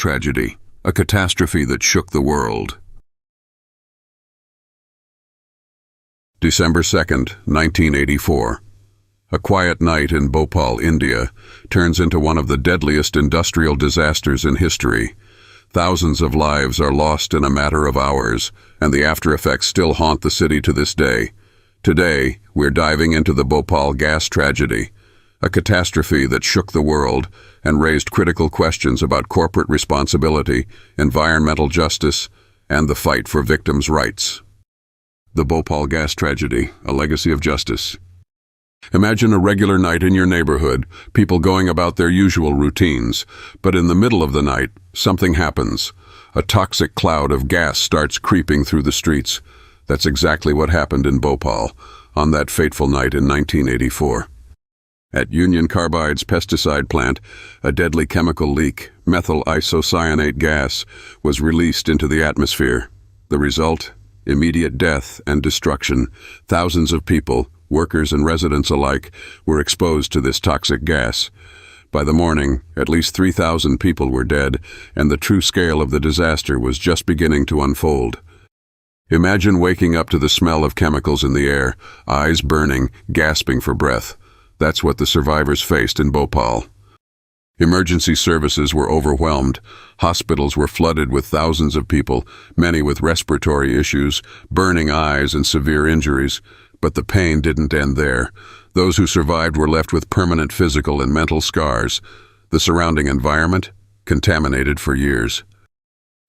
Tragedy, a catastrophe that shook the world. December 2nd, 1984. A quiet night in Bhopal, India, turns into one of the deadliest industrial disasters in history. Thousands of lives are lost in a matter of hours, and the after-effects still haunt the city to this day. Today, we're diving into the Bhopal Gas Tragedy, a catastrophe that shook the world and raised critical questions about corporate responsibility, environmental justice, and the fight for victims' rights. The Bhopal Gas Tragedy, a legacy of justice. Imagine a regular night in your neighborhood, people going about their usual routines, but in the middle of the night, something happens. A toxic cloud of gas starts creeping through the streets. That's exactly what happened in Bhopal on that fateful night in 1984. At Union Carbide's pesticide plant, a deadly chemical leak, methyl isocyanate gas, was released into the atmosphere. The result? Immediate death and destruction. Thousands of people, workers and residents alike, were exposed to this toxic gas. By the morning, at least 3,000 people were dead, and the true scale of the disaster was just beginning to unfold. Imagine waking up to the smell of chemicals in the air, eyes burning, gasping for breath. That's what the survivors faced in Bhopal. Emergency services were overwhelmed. Hospitals were flooded with thousands of people, many with respiratory issues, burning eyes and severe injuries. But the pain didn't end there. Those who survived were left with permanent physical and mental scars. The surrounding environment? Contaminated for years.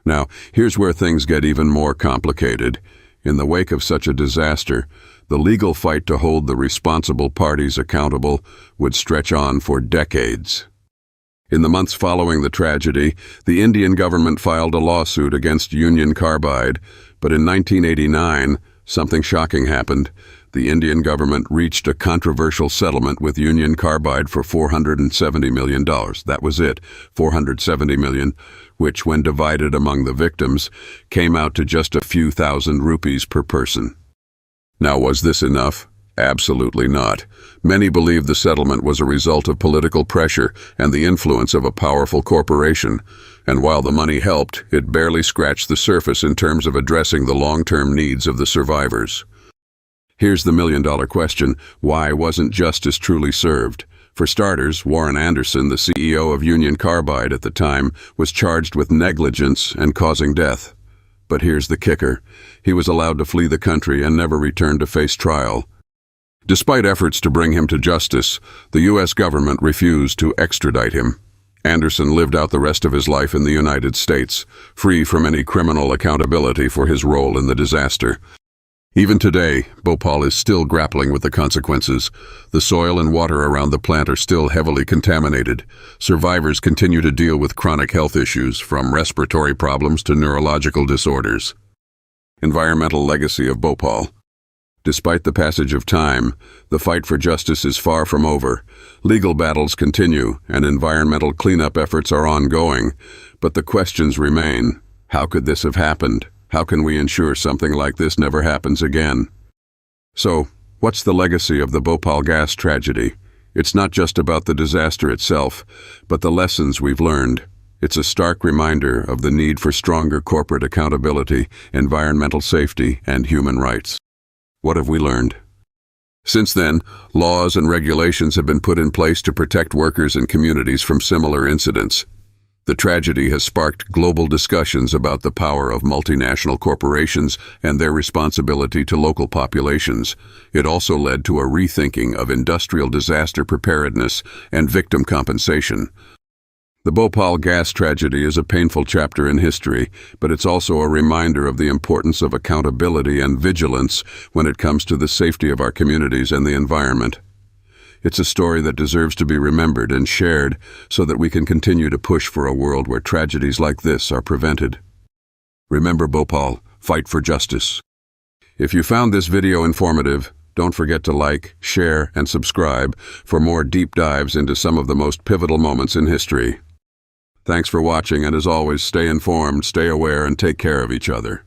Now, here's where things get even more complicated. In the wake of such a disaster, the legal fight to hold the responsible parties accountable would stretch on for decades. In the months following the tragedy, the Indian government filed a lawsuit against Union Carbide, but in 1989, something shocking happened. The Indian government reached a controversial settlement with Union Carbide for $470 million. That was it, $470 million, which, when divided among the victims, came out to just a few thousand rupees per person. Now, was this enough? Absolutely not. Many believe the settlement was a result of political pressure and the influence of a powerful corporation. And while the money helped, it barely scratched the surface in terms of addressing the long-term needs of the survivors. Here's the million-dollar question: why wasn't justice truly served? For starters, Warren Anderson, the CEO of Union Carbide at the time, was charged with negligence and causing death. But here's the kicker: he was allowed to flee the country and never returned to face trial. Despite efforts to bring him to justice, the U.S. government refused to extradite him. Anderson lived out the rest of his life in the United States, free from any criminal accountability for his role in the disaster. Even today, Bhopal is still grappling with the consequences. The soil and water around the plant are still heavily contaminated. Survivors continue to deal with chronic health issues, from respiratory problems to neurological disorders. Environmental legacy of Bhopal. Despite the passage of time, the fight for justice is far from over. Legal battles continue, and environmental cleanup efforts are ongoing. But the questions remain. How could this have happened? How can we ensure something like this never happens again? So, what's the legacy of the Bhopal Gas Tragedy? It's not just about the disaster itself, but the lessons we've learned. It's a stark reminder of the need for stronger corporate accountability, environmental safety, and human rights. What have we learned? Since then, laws and regulations have been put in place to protect workers and communities from similar incidents. The tragedy has sparked global discussions about the power of multinational corporations and their responsibility to local populations. It also led to a rethinking of industrial disaster preparedness and victim compensation. The Bhopal Gas Tragedy is a painful chapter in history, but it's also a reminder of the importance of accountability and vigilance when it comes to the safety of our communities and the environment. It's a story that deserves to be remembered and shared so that we can continue to push for a world where tragedies like this are prevented. Remember Bhopal, fight for justice. If you found this video informative, don't forget to like, share, and subscribe for more deep dives into some of the most pivotal moments in history. Thanks for watching, and as always, stay informed, stay aware, and take care of each other.